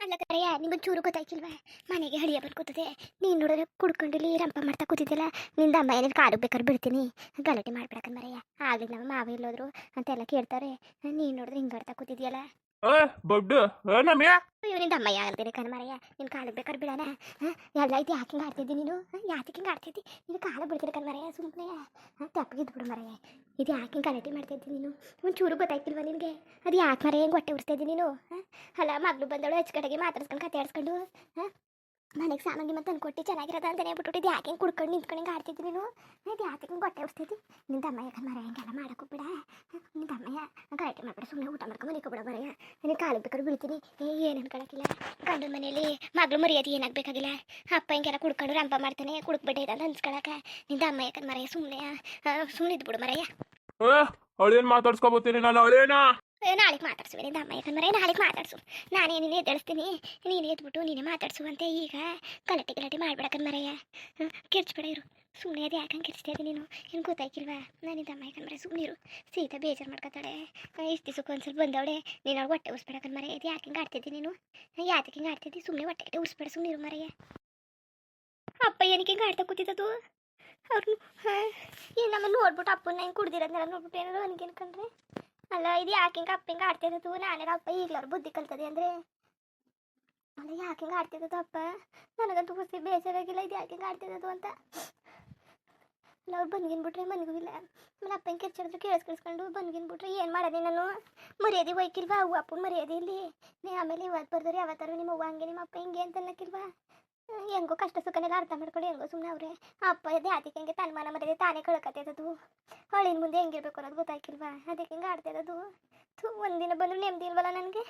ಅಲ್ಲ ಕರೆಯ ನಿಮಗೆ ಚೂರು ಗೊತ್ತಾಯ್ತಿಲ್ವಾ? ಮನೆಗೆ ಹಳಿಯ ಬಂದು ಕೂತದೆ. ನೀನು ನೋಡಿದ್ರೆ ಕುಡ್ಕೊಂಡಿಲ್ಲಿ ರಂಪ ಮಾಡ್ತಾ ಕೂತಿದ್ದಿಲ್ಲ. ನಿಂದ ಅಮ್ಮ ಏನೇನು ಕಾಲು ಬೇಕಾದ್ರೆ ಬಿಡ್ತೀನಿ, ಗಲಾಟೆ ಮಾಡ್ಬಿಡಕನ್ ಮರೆಯ. ಆಗ್ಲಿ ನಮ್ಮ ಮಾವ ಇಲ್ಲೋದ್ರು ಅಂತೆಲ್ಲ ಕೇಳ್ತಾರೆ. ನೀನು ನೋಡಿದ್ರೆ ಹಿಂಗಾಡ್ತಾ ಕೂತಿದ್ಯಲ್ಲ. ಬಡ್ಡು ಏನಮ್ಯ? ಅಯ್ಯೋ ನಿಂದ ಅಮ್ಮ ಯಾರ್ದೇನೆ ಕನ್ ಮರೆಯ. ನಿನ್ನ ಕಾಲು ಬೇಕಾದ್ರೆ ಬಿಡೋಣ. ಎಲ್ಲ ಇದು ಯಾಕೆ ಹಿಂಗೆ ಆಡ್ತಿದ್ದಿ ನೀನು? ಯಾಕೆ ಹಿಂಗೆ ಆಡ್ತಿದ್ದಿ? ನೀನು ಕಾಲು ಬಿಡ್ತಿರ ಕನ್ ಮರೆಯ ಸುಮ್ಮನೆ. ತಪ್ಪಿದ್ದು ಬಿಡು ಮರೆಯ. ಇದು ಯಾಕೆ ಹಿಂಗೆ ಗಲಾಟೆ ಮಾಡ್ತಿದ್ದಿ ನೀನು? ಒಂಚೂರು ಗೊತ್ತಾಯ್ತಿಲ್ವ ನಿನಗೆ? ಅದು ಯಾಕೆ ಮರೆಯ ಹೆಂಗೆ ಹೊಟ್ಟೆ ಉರಿಸ್ತಾ ಇದ್ದಿ ನೀನು? ಅಲ್ಲ ಮಗಳು ಬಂದವಳು ಅಚ್ಚುಕಡೆಗೆ ಮಾತಾಡ್ಸ್ಕೊಂಡು ಕತೆ ಆಡ್ಸ್ಕೊಂಡು ಮನೆಗೆ ಸಾಮಾನ್ಯ ಮತ್ತೆ ತಂದ್ಕೊಟ್ಟು ಚೆನ್ನಾಗಿರೋದ ಅಂತಲೇ ಬಿಟ್ಬಿಟ್ಟು ಇದು ಯಾಕೆ ಹಿಂಗೆ ಕುಡ್ಕೊಂಡು ನಿಂತ್ಕೊಂಡು ಹಿಂಗೆ ಆಡ್ತಿದ್ದಿ ನೀನು? ಇದು ಯಾಕೆ ಹಿಂಗೆ ಹೊಟ್ಟೆ ಉರಿಸ್ತೈತಿ? ನಿನ್ನ ತಮ್ಮ ಯಾಕೆ ಮರ ಹಿಂಗೆಲ್ಲ ಮಾಡೋಕ್ಕೂ ಬಿಡ. ನಿನ್ನ ತಮ್ಮಯ್ಯ ಗಲಾಟೆ ಮಾಡ್ಬಿಡ, ಸುಮ್ಮನೆ ಊಟ ಮಾಡ್ಕೊಂಡು ಮನಿಕೊಬಿಡ ಮರೆಯ. ನಿನ್ನ ಕಾಲು ಬೇಕಾದ್ರೆ ಬೀಳ್ತೀನಿ. ಏನು ಅನ್ಕೊಳಕ್ಕಿಲ್ಲ. ಗಂಡನ ಮನೇಲಿ ಮಗಳು ಮರ್ಯಾದೆ ಏನಾಗಬೇಕಾಗಿಲ್ಲ. ಅಪ್ಪ ಹಿಂಗೆಲ್ಲ ಕುಡ್ಕೊಂಡು ರಂಪ ಮಾಡ್ತಾನೆ, ಕುಡ್ಕ್ಬಿಟ್ಟೆ ಅಂತ ಅನ್ಸ್ಕೊಳಕ. ನಿನ್ನ ತಮ್ಮ ಯಾಕೆ ಮರೆಯ ಸುಮ್ಮನೆ ಸುಮ್ಮನೆ ಇದ್ಬಿಡು ಮರೆಯ. ಅವಳೇನು ಮಾತಾಡ್ಸ್ಕೊಬೋತೀನಿ ನಾನು ಅವಳೇನ? ನಾಳೆಗೆ ಮಾತಾಡ್ಸುವೆ ನಿಂದ ಅಮ್ಮ ಯಾಕಂದ್ರೆ ನಾಳೆಗೆ ಮಾತಾಡ್ಸು. ನಾನೇ ನೀನು ಎದ್ದೇಳಿಸ್ತೀನಿ, ನೀನು ಎದ್ಬಿಟ್ಟು ನೀನೇ ಮಾತಾಡ್ಸುವಂತೆ. ಈಗ ಗಲಾಟೆ ಗಲಾಟೆ ಮಾಡ್ಬಿಡಕನ್ ಮರೆಯ. ಕಿರ್ಚ್ಬೇಡ ಇರು ಸುಮ್ಮನೆ. ಅದು ಯಾಕಂಗೆ ಕಿರ್ಚ್ತಾ ಇದ್ದೀನಿ ನೀನು? ಏನು ಗೊತ್ತಾಯ್ಕಿಲ್ವಾ? ನಾನಿಂದ ಅಮ್ಮ ಯಾಕಂದ್ರೆ ಸುಮ್ಮನೆ ಇರು. ಸೀತಾ ಬೇಜಾರು ಮಾಡ್ಕೊತಾಳೆ. ಇಷ್ಟು ದಿವಸಕ್ಕೆ ಒಂದ್ಸಲ ಬಂದವಳೆ. ನೀನು ಅವ್ಳು ಹೊಟ್ಟೆ ಉರ್ಸ್ಬೇಡಕನ್ ಮರೆಯ. ಇದು ಯಾಕೆ ಹಿಂಗೆ ಆಡ್ತಿದ್ದಿ ನೀನು? ಯಾತಕ್ಕೆ ಹಿಂಗೆ ಆಡ್ತಿದ್ದಿ? ಸುಮ್ಮನೆ ಹೊಟ್ಟೆ ಉರ್ಸ್ಬೇಡ, ಸುಮ್ಮನೆ ಇರು ಮರೆಯ. ಅಪ್ಪ ಏನಕ್ಕೆ ಹಿಂಗೆ ಆಡ್ತಾ ಕೂತಿದ್ದದು? ಅವ್ರನ್ನ ಏನು ನಮ್ಮನ್ನು ನೋಡ್ಬಿಟ್ಟು ಅಪ್ಪನ ಹಿಂಗೆ ಕುಡ್ದಿರೋದನ್ನೆಲ್ಲ ನೋಡ್ಬಿಟ್ಟು ಏನಾದ್ರು ನನಗೆ ಅನ್ಕೊಂಡ್ರೆ ಅಲ್ಲ. ಇದು ಯಾಕೆ ಹಿಂಗೆ ಅಪ್ಪ ಹಿಂಗೆ ಆಡ್ತಿರೋದು? ನಾನೇನೋ ಅಪ್ಪ ಈಗಲವ್ರು ಬುದ್ಧಿ ಕಲ್ತದೆ ಅಂದರೆ ಅಲ್ಲ. ಯಾಕೆ ಹಿಂಗೆ ಆಡ್ತಿರೋದು ಅಪ್ಪ? ನನಗಂತೂ ಖುಷಿ ಬೇಜಾರಾಗಿಲ್ಲ ಇದು ಯಾಕೆ ಹಿಂಗೆ ಆಡ್ತಿರೋದು ಅಂತ. ಅಲ್ಲ ಅವ್ರು ಬಂದ್ಗಿನ್ಬಿಟ್ರೆ ಮನೆಗೂ ಇಲ್ಲ. ಆಮೇಲೆ ಅಪ್ಪ ಹಿಂಗೆ ಕಿರ್ಚಾಡಿದ್ರು ಕೇಳಿಸ್ಕೊಂಡು ಬಂದ್ಗಿನ್ಬಿಟ್ರೆ ಏನು ಮಾಡೋದೆ ನಾನು? ಮರ್ಯಾದೆ ಹೋಯ್ಕಿಲ್ವಾ? ಅವು ಅಪ್ಪನ ಮರ್ಯಾದೆ ಇಲ್ಲಿ. ನೀ ಆಮೇಲೆ ಇವತ್ತು ಬರ್ದವ್ರು ಯಾವತ್ತಾರು ನಿಮ್ಮ ಅವ್ವ ಹಂಗೆ ನಿಮ್ಮ ಅಪ್ಪ ಹಿಂಗೆ ಅಂತ ಅನ್ನಕ್ಕಿಲ್ವಾ? ಹೆಂಗೋ ಕಷ್ಟ ಸುಖನೆಲ್ಲ ಅರ್ಥ ಮಾಡ್ಕೊಂಡು ಹೆಂಗೋ ಸುಮ್ಮನೆ ಅವ್ರೆ. ಅಪ್ಪ ಅದೇ ಅದಕ್ಕೆ ಹೆಂಗೆ ತನ್ನ ಮಾನ ಮರ್ಯಾದೆ ತಾನೇ ಕಳ್ಕತ್ತಿರೋದು. ಹಳಿನ ಮುಂದೆ ಹೆಂಗಿರ್ಬೇಕು ಅನ್ನೋದು ಗೊತ್ತಾಗಿಲ್ವಾ? ಅದಕ್ಕೆ ಹಿಂಗೆ ಆಡ್ತಿರೋದು. ಒಂದಿನ ಬಂದ್ರು ನೆಮ್ಮದಿ ಇಲ್ವಲ್ಲ ನನಗೆ.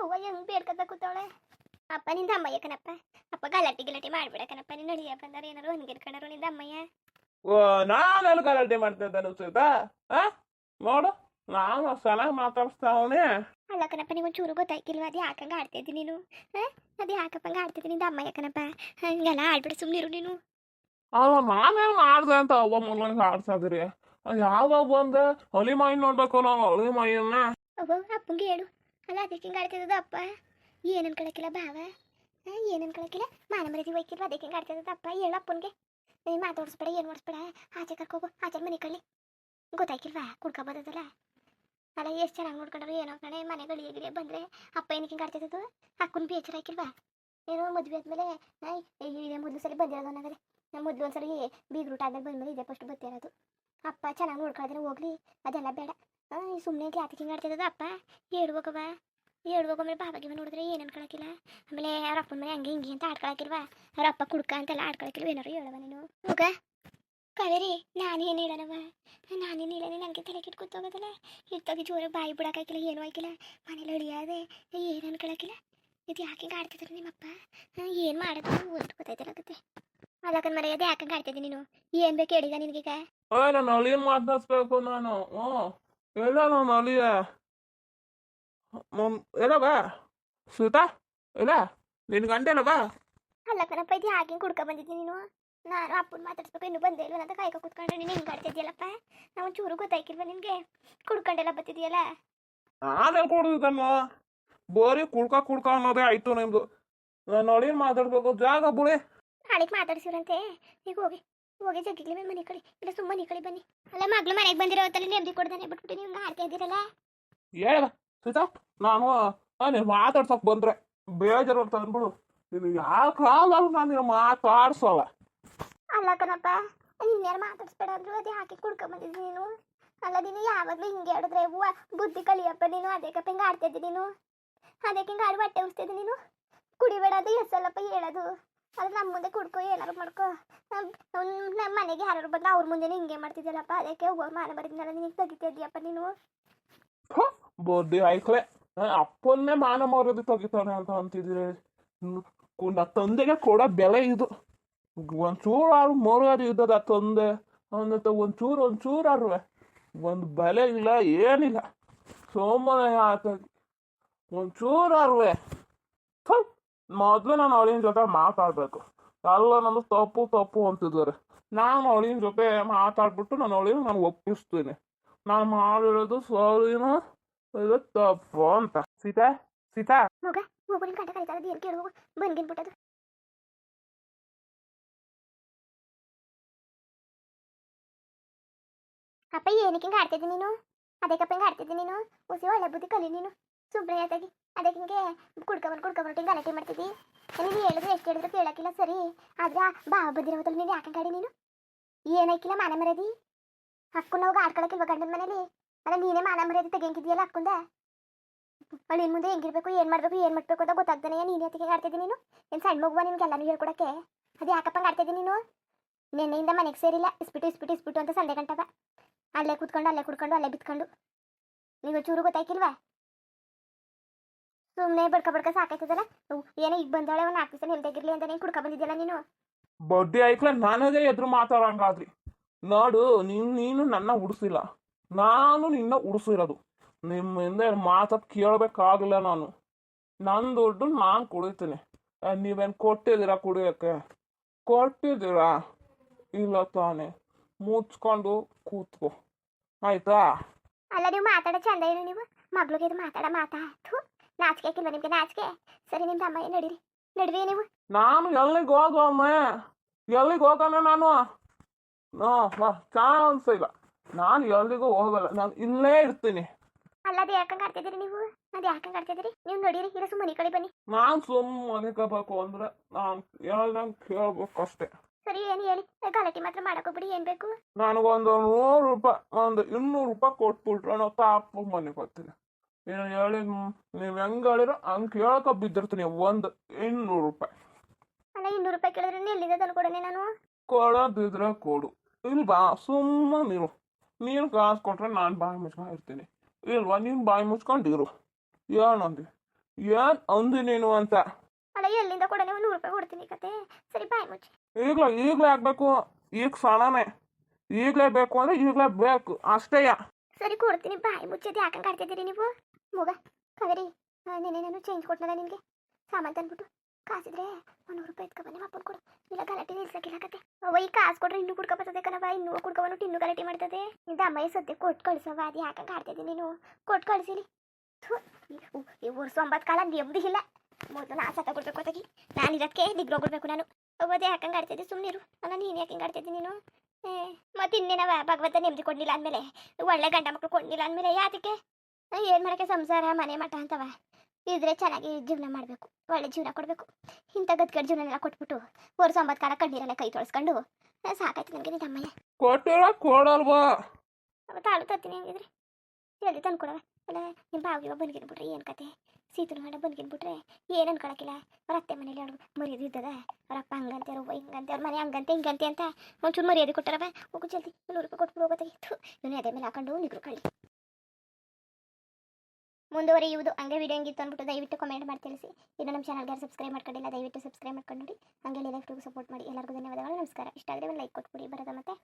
ಅವ್ವ ಹೆಂಗೆ ಬೇಡ್ಕತ್ತ ಕೂತವಳೆ. ಅಪ್ಪ ನಿಂದ ಅಮ್ಮಯ್ಯ ಕಣಪ್ಪ. ಅಪ್ಪ ಗಲಾಟೆ ಗಿಲಾಟೆ ಮಾಡ್ಬೇಡ ಕಣಪ್ಪ. ನೀನು ನಡಿಯ ಬಂದಾರ ಏನಾರು ಹಂಗಿರ್ಕೊಂಡರು ನಿಂದ ಅಮ್ಮಯ್ಯ. ನಾನೆಲ್ಲ ಗಲಾಟೆ ಮಾಡ್ತಾ ಇದ್ದೆ ಅನ್ಸುತ್ತಾ? ನೋಡು ನಾನು ಚೆನ್ನಾಗಿ ಮಾತಾಡ್ಸ್ತಾವನೆ. ಅಲ್ಲ ಕಣಪ್ಪ ನೀವು ಒಂಚೂರು ಗೊತ್ತಾಯ್ಕಿಲ್ವ? ಅದು ಯಾಕಂಗೆ ಆಡ್ತಿದ್ದಿ ನೀನು? ಅದು ಯಾಕಪ್ಪ ಹಂಗೆ ಆಡ್ತಿದ್ದಿ ನಿಂದ ಅಮ್ಮಯ್ಯ ಕಣಪ್ಪ. ಹಂಗೆಲ್ಲ ಆಡ್ಬಿಡ ಸುಮ್ಮನಿರು ನೀನು. ಅಲ್ಲ ನಾನೇನು ಮಾಡ್ದೆ ಅಂತ ಅವ್ವ ಮಗಳಿಗೆ ಆಡ್ಸಾದ್ರಿ. ಯಾವಾಗ ಬಂದೆ ಹೊಲಿ ಮೈ ನೋಡ್ಬೇಕು ನಾವು ಹೊಲಿ ಮೈಯನ್ನ. ಅವ್ವ ಅಪ್ಪಂಗೆ ಹೇಳು. ಅಲ್ಲ ಅದಕ್ಕೆ ಹಿಂಗೆ ಆಡ್ತಿದ್ದದ ಅಪ್ಪ? ಏನು ಅನ್ಕೊಳಕ್ಕಿಲ್ಲ ಭಾವ? ಏನು ಅನ್ಕೊಳಕ್ಕಿಲ್ಲ. ಮಾನ ಮರ್ಯಾದೆ ಹೋಯ್ಕಿಲ್ವ? ಅದಕ್ಕೆ ಹಿಂಗೆ ಆಡ್ತಿದ್ದದ ಅಪ್ಪ? ಹೇಳು ಅಪ್ಪನಿಗೆ. ನೀನು ಮಾತಾಡಿಸ್ಬೇಡ, ಏನು ಮಾಡಿಸ್ಬೇಡ. ಆಚೆ ಕರ್ಕೋಗು, ಆಚೆ ಮನೆ ಕಳ್ಳಿ. ಗೊತ್ತಾಯ್ಕಿಲ್ವಾ? ಕುಡ್ಕೊಬೋದಲ್ಲ. ಅಲ್ಲ ಎಷ್ಟು ಚೆನ್ನಾಗಿ ನೋಡ್ಕೊಂಡ್ರು ಏನೋ ಕಣೆ. ಮನೆಗಳು ಹೇಗಿರಿ ಬಂದರೆ ಅಪ್ಪ ಏನಕ್ಕೆ ಹಿಂಗೆ ಆಡ್ತಿದ್ದದು? ಅಕ್ಕನ ಬೇಜಾರು ಹಾಕಿಲ್ವಾ? ಏನೋ ಮದುವೆ ಆದಮೇಲೆ ಇದೇ ಮೊದಲು ಸಲ ಬಂದಿರೋದು ಅನ್ನೋದೇ. ನಮ್ಮ ಮೊದಲು ಒಂದ್ಸರಿ ಬೀಗ್ರೂಟ ಆದ್ಮೇಲೆ ಬಂದಮೇಲೆ ಇದೇ ಫಸ್ಟ್ ಬರ್ತಿರೋದು. ಅಪ್ಪ ಚೆನ್ನಾಗಿ ನೋಡ್ಕೊಳ್ದ್ರೆ ಹೋಗ್ಲಿ, ಅದೆಲ್ಲ ಬೇಡ. ಸುಮ್ಮನೆ ಯಾತಕ್ಕೆ ಹಿಂಗೆ ಆಡ್ತಿದ್ದದ ಅಪ್ಪ? ಹೇಳ್ಬೇಕವ, ಹೇಳ್ಬೇಕಂದ್ರೆ ಬಾಬಾಗಿವ ನೋಡಿದ್ರೆ ಏನು ಅನ್ಕೊಳಕ್ಕಿಲ್ಲ. ಆಮೇಲೆ ಅವ್ರ ಅಪ್ಪನ ಮನೆ ಹಂಗೆ ಹಿಂಗೆ ಅಂತ ಆಡ್ಕೊಳಕ್ಕಿಲ್ವಾ? ಅವ್ರ ಅಪ್ಪ ಕುಡ್ಕ ಅಂತೆಲ್ಲ ಆಡ್ಕೊಳಕ್ಕಿಲ್ವ? ಏನಾರು ಹೇಳವ ನೀನು ಹೋಗ. ಕಾವೇರಿ ನಾನೇನು ಹೇಳೋಣವ? ನಾನೇನು ಹೇಳೋಣ? ನನಗೆ ತಲೆ ಕೆಟ್ಟು ಕೂತೋಗೋದಲ್ಲ. ಇತ್ತಾಗಿ ಜೋರಾಗಿ ಬಾಯಿ ಬಿಡೋಕ್ಕಾಗಿಲ್ಲ, ಏನೂ ಆಗಿಲ್ಲ. ಮನೇಲಿ ಅಳಿಯಾದೆ ಏನು ಅನ್ಕೊಳಕ್ಕಿಲ್ಲ. ಇದು ಯಾಕೆ ಹಿಂಗೆ ಆಡ್ತಿದ್ರು ನಿಮ್ಮಪ್ಪ? ಏನು ಮಾಡೋದು ಅಂತ ಗೊತ್ತಾಯ್ತಿಲ್ಲಕತ್ತೆ. ಅಲ್ಲಕನ್ ಮರೆಯೋದು ಯಾಕೆ ಆಡ್ತಿದ್ದೀನಿ ನೀನು? ಏನು ಬೇಕು ಹೇಳಿದ ನಿನಗೀಗ? ನಾನು ಅಳಿಯ ಮಾತಾಡ್ಸ್ಬೇಕು ನಾನು. ಎಲ್ಲ ನಾನು ಅಳಿಯ ಎಲ್ಲ ಬಾ ಸೀತಾ. ಇಲ್ಲ ನಿನ್ ಗಂಟೆಲ್ಲ ಬಾ. ಅಲ್ಲ ಕಣಪ್ಪ ಇದು ಯಾಕೆ ಹಿಂಗೆ ಕುಡ್ಕೊ ಬಂದಿದ್ದೀನಿ ನೀನು? ನಾನು ಅಪ್ಪನ ಮಾತಾಡ್ಸ್ಬೇಕು ಇನ್ನೂ ಬಂದೇ ಇಲ್ಲ ಅಂತ ಕಾಯ್ಕೊ ಕೂತ್ಕೊಂಡ್ರೆ ನೀನು ಹಿಂಗೆ ಆಡ್ತಿದ್ಯಲ್ಲಪ್ಪ. ನಾವು ಚೂರು ಗೊತ್ತಾಯ್ಕಿಲ್ವ ನಿನಗೆ? ಕುಡ್ಕೊಂಡೆಲ್ಲ ಬತ್ತಿದೆಯಲ್ಲ. ನಾನೆಲ್ಲಿ ಕೊಡುದಮ್ಮ? ಬೋರಿ ಕುಡ್ಕ ಅನ್ನೋದೇ ಆಯ್ತು ನಿಮ್ದು. ನಾನು ಅಳಿಯ ಮಾತಾಡ್ಬೇಕು ಜಾಗ ಬುಳಿ. ನಾಳೆಗೆ ಮಾತಾಡ್ಸಿವ್ರಂತೆ. ಈಗ ಹೋಗಿ ಹೋಗಿ ಜಗ್ಗಿಗ್ಲಿ ಮೇಲೆ ಮನೆ ಕಳಿ, ಇಲ್ಲ ಸುಮ್ಮನೆ ಮನೆ ಕಳಿ ಬನ್ನಿ. ಅಲ್ಲ ಮಗಳು ಮನೆಗೆ ಬಂದಿರೋ ಹೊತ್ತಲ್ಲಿ ನೆಮ್ಮದಿ ಕೊಡ್ದಾನೆ ಬಿಟ್ಬಿಟ್ಟು ನೀವು ಹಿಂಗೆ ಆಡ್ತಾ ಇದ್ದೀರಲ್ಲ. ಹೇಳ ಸೀತಾ, ನಾನು ನೀನು ಮಾತಾಡ್ಸಕ್ ಬಂದ್ರೆ ಬೇಜಾರು ಅಂತ ಅಂದ್ಬಿಡು. ನೀನು ಯಾವ ಕಾಲಲ್ಲೂ ನಾನು ನೀನು ಮಾತಾಡ್ಸೋಲ್ಲ. ಅಲ್ಲ ಕಣಪ್ಪ, ನಿನ್ಯಾರು ಮಾತಾಡ್ಸ್ಬೇಡ ಅಂದ್ರು ಅದು ಯಾಕೆ ಕುಡ್ಕೊಂಬಂದಿದ್ದು ನೀನು? ಅಲ್ಲ ನೀನು ಯಾವಾಗಲೂ ಹಿಂಗೆ ಆಡಿದ್ರೆ ಹೂವು ಬುದ್ಧಿ ಕಲಿಯಪ್ಪ ನೀನು. ಅದಕ್ಕಪ್ಪ ಹಿಂಗೆ ಆಡ್ತಾ ಇದ್ದಿ ನೀನು. ಅದಕ್ಕೆ ಹಿಂಗೆ ಆಡಿ ಹೊಟ್ಟೆ ಉರಿಸ್ತಿದ್ದಿ ನೀನು. ಕುಡಿಬೇಡ ಅದು ಎಷ್ಟಲ್ಲಪ್ಪ ಹೇಳೋದು. ಅದು ನಮ್ಮ ಮುಂದೆ ಕುಡ್ಕೊ ಏನಾರು ಮಾಡ್ಕೊ. ನಮ್ಮ ಮನೆಗೆ ಯಾರು ಬಂದು ಅವ್ರ ಮುಂದೆನೇ ಹಿಂಗೆ ಮಾಡ್ತಿದ್ಯಲ್ಲಪ್ಪ. ಅದಕ್ಕೆ ಹೋಗೋರು ಮಾನ ಬರಿದ್ನಲ್ಲ ನಿನಗೆ ತೆಗಿತಾ ಇದ್ದೀಯಪ್ಪ ನೀನು. ಬುದ್ಧಿ ಆಯ್ಕಲೆ ಅಪ್ಪನ್ನೇ ಮಾನ ಮರ್ಯಾದೆ ತೆಗಿತಾನೆ ಅಂತ ಅಂತಿದ್ರೆ ತಂದೆಗೆ ಕೊಡೋ ಬೆಲೆ ಇದು. ಒಂಚೂರು ಮರ್ಯಾದೆ ಇದ್ದದ ತಂದೆ ಅವನತ್ತ ಒಂಚೂರು ಒಂದು ಬೆಲೆ ಇಲ್ಲ, ಏನಿಲ್ಲ. ಸುಮ್ಮನೆ ಆತಾಗಿ ಒಂಚೂರು ಮೊದಲು ನಾನು ಅವಳಿನ ಜೊತೆ ಮಾತಾಡಬೇಕು. ಎಲ್ಲ ನಂದು ತಪ್ಪು ಅಂತಿದ್ದಾರೆ. ನಾನು ಅವಳಿನ ಜೊತೆ ಮಾತಾಡ್ಬಿಟ್ಟು ನಾನು ಅವಳಿನ ಒಪ್ಪಿಸ್ತೀನಿ. ನಾನು ಮಾಡಿರೋದು ಸರಿನೋ ಇದು ತಪ್ಪು ಅಂತ. ಸೀತಾ ಸೀತಾ ಮಗ ಹೋಗು ನಿನ್ ಗಂಡ ಕರೀತಾ ಇರೋದು ಏನು ಕೇಳು ಹೋಗು ಬಂದ್ಗಿನ್ಬಿಟ್ಟದು ಅಪ್ಪ ಏನಕ್ಕೆ ಹಿಂಗೆ ಆಡ್ತಿದ್ದಿ ನೀನು ಅದಕ್ಕಪ್ಪ ಹಿಂಗೆ ಆಡ್ತಿದ್ದಿ ನೀನು ಹೊಸಿ ಒಳ್ಳೆ ಬುದ್ಧಿ ಕಲಿ ನೀನು ಸುಬ್ರೆ ಆದಾಗಿ ಅದಕ್ಕೆ ಹಿಂಗೆ ಕುಡ್ಕೊಬಂದು ಗಲಾಟೆ ಮಾಡ್ತಿದ್ದಿ ನೀನು ಹೇಳಿದ್ರೆ ಎಷ್ಟು ಹೇಳಿದ್ರು ಕೇಳಕ್ಕಿಲ್ಲ ಸರಿ ಆದ್ರೆ ಬಾವ ಬಂದಿರೋದಲ್ಲಿ ನೀನು ಯಾಕೆ ಗಾಡಿ ನೀನು ಏನೈಕಿಲ್ಲ ಮಾನ ಮರ್ಯಾದಿ ಅಕ್ಕು ನಾವು ಆಡ್ಕೊಳಕ್ಕಿಲ್ವ ಗಂಡನ ಮನೇಲಿ ಅಲ್ಲ ನೀನೇ ಮಾನ ಮರ್ಯಾದೆ ತೆಗಿಯಂಗಿದ್ಯಲ್ಲ ಅಕ್ಕಂದ ಅಲ್ಲಿ ಮುಂದೆ ಹೆಂಗಿರ್ಬೇಕು ಏನು ಮಾಡಬೇಕು ಅಂತ ಗೊತ್ತಾಗ್ತಾನೆ ನೀನು ಅದಕ್ಕೆ ಆಡ್ತಿದ್ದಿ ನೀನು ಏನು ಸಣ್ಣ ಮಗುವ ನಿನ್ಗೆಲ್ಲನೂ ಹೇಳ್ಕೊಡಕ್ಕೆ ಅದು ಯಾಕಪ್ಪ ಆಡ್ತಿದ್ದಿ ನೀನು ನೆನ್ನೆಯಿಂದ ಮನೆಗೆ ಸೇರಿಲ್ಲ ಇಸ್ಬಿಟ್ಟು ಅಂತ ಸಂಡೆ ಗಂಟಗ ಅಲ್ಲೇ ಕುತ್ಕೊಂಡು ಅಲ್ಲೇ ಬಿತ್ಕೊಂಡು ನೀವು ಚೂರು ಗೊತ್ತಾಯ್ಕಿಲ್ವಾ ಸುಮ್ಮನೆ ಬಡ್ಕ ಸಾಕಾಯ್ತದಲ್ಲ ಏನೋ ಈಗ ಬಂದವಳೆ ಒಂದು 4 ದಿವಸ ನೆಮ್ಮದಿಯಾಗಿರ್ಲಿ ಅಂತ ನೀನು ಕುಡ್ಕ ಬಂದಿದ್ಯಲ್ಲ ನೀನು ಬಡ್ಡಿ ಆಯ್ಕಲ ನನಗೆ ಎದುರು ಮಾತಾಡಂಗಾದ್ರಿ ನೋಡು ನೀನು ನನ್ನ ಉಡಿಸಿಲ್ಲ ನಾನು ನಿನ್ನ ಉಡಿಸಿರೋದು ನಿಮ್ಮಿಂದ ಮಾತಾಡ್ ಕೇಳಬೇಕಾಗಿಲ್ಲ ನಾನು ನನ್ನ ದುಡ್ಡು ನಾನು ಕುಡಿತೀನಿ ನೀವೇನು ಕೊಟ್ಟಿದ್ದೀರಾ ಕುಡಿಯೋಕ್ಕೆ ಕೊಟ್ಟಿದ್ದೀರಾ ಇಲ್ಲ ತಾನೆ ಮುಚ್ಕೊಂಡು ಕೂತ್ಕೋ ಆಯ್ತಾ ಅಲ್ಲ ನೀವು ಮಾತಾಡೋ ಚಂದ ಏನು ನೀವು ಮಗ್ಳಿಗೆ ಇದು ಮಾತಾಡು ನಾಚಿಕೆ ಹಾಕಿಲ್ವ ನಿಮ್ಗೆ ನಾಚಿಕೆ ಸರಿ ನಿಮ್ದು ಅಮ್ಮ ನಡಿರಿ ನೀವು ನಾನು ಎಲ್ಲಿಗೆ ಹೋಗೋಣ ನಾನು ಚಾನ್ಸ್ ಇಲ್ಲ ನಾನು ಎಲ್ಲಿಗೂ ಹೋಗಲ್ಲ ನಾನು ಇಲ್ಲೇ ಇರ್ತೀನಿ ಅಲ್ಲದೆ ಯಾಕಂಗೆ ಆಡ್ತಿದ್ದೀರಿ ನೀವು ನೀವು ನಡೀರಿ ಇರೋ ಸುಮ್ಮನೆ ಕಡೆ ಬನ್ನಿ ನಾನು ಸುಮ್ಮನೆ ಕಬೇಕು ಅಂದ್ರೆ ನಾನು ಹೇಳ್ದಂಗೆ ಕೇಳ್ಬೇಕಷ್ಟೇ ಸರಿ ಏನು ಹೇಳಿ ಗಲಾಟೆ ಮಾತ್ರ ಮಾಡಕೋಬಿಡಿ ಏನು ಬೇಕು ನನಗೊಂದು 100 ರೂಪಾಯಿ ಒಂದು 200 ರೂಪಾಯಿ ಕೊಟ್ಬಿಟ್ರೆ ನಾವು ತಾಪ ಮನೆಗೆ ಬರ್ತೀನಿ ನೀನು ಹೇಳಿ ನೀವು ಹೆಂಗೆ ಹೇಳಿರೋ ಹಂಗೆ ಕೇಳಕ ಬಿದ್ದಿರ್ತೀನಿ ಒಂದು 200 ರೂಪಾಯಿ ಅಲ್ಲ 200 ರೂಪಾಯಿ ಕೇಳಿದ್ರೆ ಎಲ್ಲಿದೆ ತಂದ್ಕೊಡನೆ ನಾನು ಕೊಡೋದಿದ್ರೆ ಕೊಡು ಇಲ್ವಾ ಸುಮ್ಮನಿರು ನೀನು ಕಾಸು ಕೊಟ್ರೆ ನಾನು ಬಾಯಿ ಮುಚ್ಕೊಂಡು ಇರ್ತೀನಿ ಇಲ್ವಾ ನೀನು ಬಾಯಿ ಮುಚ್ಕೊಂಡಿರು ಏನಂದಿ ಏನು ಅಂದಿ ನೀನು ಅಂತ ಅಲ್ಲ ಎಲ್ಲಿಂದ ಕೊಡನೆ ಒಂದು 100 ರೂಪಾಯಿ ಕೊಡ್ತೀನಿ ಕತೆ ಸರಿ ಬಾಯ್ ಮುಚ್ಚಿ ಈಗಲೇ ಆಗ್ಬೇಕು ಈಗ ಸಣನೆ ಈಗಲೇ ಬೇಕು ಅಂದ್ರೆ ಈಗಲೇ ಬೇಕು ಅಷ್ಟೇಯ ಸರಿ ಕೊಡ್ತೀನಿ ಬಾಯ್ ಮುಚ್ಚೋದು ಯಾಕಂಗೆ ಆಡ್ತಿದ್ದೀರಿ ನೀವು ಮಗ ಕಾವೇರಿ ನೆನೆ ನಾನು ಚೇಂಜ್ ಕೊಟ್ಟನಲ್ಲ ನಿನಗೆ ಸಾಮಾನು ತಂದ್ಬಿಟ್ಟು ಕಾಸಿದ್ರೆ 100 ರೂಪಾಯಿ ಎತ್ಕೊಬನ್ನಿ ಅಪ್ಪನ ಕೊಡು ಇಲ್ಲ ಗಲಾಟೆ ನಿಲ್ಸಕ್ಕಿಲ್ಲ ಕತೆ ಅವ ಈ ಕಾಸು ಕೊಟ್ರೆ ಇನ್ನೂ ಕುಡ್ಕೊ ಬರ್ತದೆ ಕಣವ ಇನ್ನೂ ಕುಡ್ಕೊಬಂದ್ಬಿಟ್ಟು ಇನ್ನೂ ಗಲಾಟೆ ಮಾಡ್ತದೆ ಇದು ಅಮ್ಮ ಸದ್ಯ ಕೊಟ್ಟು ಕಳಿಸವ ಅದು ಯಾಕಂಗೆ ಆಡ್ತಿದ್ದೀನಿ ನೀನು ಕೊಟ್ಟು ಕಳಿಸಿಲಿ ವರ್ಷ 9 ಕಾಲ ನೆಮ್ಮದಿ ಇಲ್ಲ ಮೊದಲು ನಾನು ಸತ್ತ ಕೊಡ್ಬೇಕು ಹೊತ್ತಾಗಿ ನಾನು ಇರೋದಕ್ಕೆ ನಿಗ್ರೋಗ್ಬಿಡ್ಬೇಕು ನಾನು ಅವತ್ತು ಯಾಕಂಗೆ ಆಡ್ತಿದ್ದೆ ಸುಮ್ಮನಿರು ಅಲ್ಲ ನೀನು ಯಾಕೆ ಆಡ್ತಿದ್ದಿ ನೀನು ಮತ್ತೆ ಇನ್ನೇನವ ಭಗವಂತ ನೆಮ್ಮದಿ ಕೊಡಲಿಲ್ಲ ಅಂದಮೇಲೆ ಒಳ್ಳೆ ಗಂಡ ಮಕ್ಕಳು ಕೊಡಲಿಲ್ಲ ಅಂದಮೇಲೆ ಯಾತಕ್ಕೆ ಏನು ಮಾಡೋಕ್ಕೆ ಸಂಸಾರ ಮನೆ ಮಠ ಅಂತವ ಇದ್ರೆ ಚೆನ್ನಾಗಿ ಜೀವನ ಮಾಡಬೇಕು ಒಳ್ಳೆ ಜೀವನ ಕೊಡಬೇಕು ಇಂಥ ಗದ್ಗಡ್ ಜೀವನನೆಲ್ಲ ಕೊಟ್ಬಿಟ್ಟು ವರ್ಷ 9 ಕಾಲ ಕಣ್ಣೀರಲ್ಲ ಕೈ ತೊಳಸ್ಕೊಂಡು ಸಾಕಾಯ್ತು ನನಗೆ ನಿನ್ನ ಅಮ್ಮಯ್ಯ ಕೊಡಲ್ವಾ ತಾಳು ತತ್ತೀನಿ ಹೆಂಗಿದ್ರಿ ಜಲ್ದಿ ತಂದು ಕೊಡವ ಅಲ್ಲ ನಿಮ್ಮ ಬಾವಿಗೆ ಬಂದ್ಗಿನ್ಬಿಟ್ರೆ ಏನು ಕತೆ ಸೀತನ ಗಂಡ ಬಂದ್ಗಿನ್ಬಿಟ್ರೆ ಏನು ಅನ್ಕೊಳಕಿಲ್ಲ ಅವ್ರ ಅತ್ತೆ ಮನೇಲಿ ಅವ್ರು ಮರ್ಯಾದೆ ಇದ್ದದ ಅವ್ರ ಅಪ್ಪ ಹಂಗಂತೆ ಅವ್ರ ಹಿಂಗಂತೆ ಅವ್ರ ಮನೆ ಹಂಗಂತೆ ಹಿಂಗಂತೆ ಅಂತ ಒಂಚೂರು ಮರ್ಯಾದೆ ಕೊಟ್ಟಾರವ ಹೋಗು ಜಲ್ದಿ 100 ರೂಪಾಯಿ ಕೊಟ್ಬಿಡು ಹೋಗೋತ್ತಾಗಿತ್ತು ಇವನು ಅದೇ ಮೇಲೆ ಹಾಕೊಂಡು ನಿಗ್ರು ಕಳ್ಳಿ ಮುಂದುವರಿಯುವುದು ಹಂಗೆ ವಿಡಿಯೋ ಹೆಂಗಿತ್ತು ಅಂದ್ಬಿಟ್ಟು ದಯವಿಟ್ಟು ಕಮೆಂಟ್ ಮಾಡಿ ತಿಳಿಸಿ ಇನ್ನು ನಮ್ಮ ಚಾನಲ್ಗೆ ಸಬ್ಸ್ಕ್ರೈಬ್ ಮಾಡ್ಕೊಂಡಿಲ್ಲ ದಯವಿಟ್ಟು ಸಬ್ಸ್ಕ್ರೈಬ್ ಮಾಡ್ಕೊಂಡು ನೋಡಿ ಹಂಗೆ ಲೈಫ್ಗೂ ಸಪೋರ್ಟ್ ಮಾಡಿ ಎಲ್ಲರಿಗೂ ಧನ್ಯವಾದಗಳು ನಮಸ್ಕಾರ ಇಷ್ಟ ಆದರೆ ಒಂದು ಲೈಕ್ ಕೊಟ್ಬಿಡಿ ಬರೋದ ಮತ್ತೆ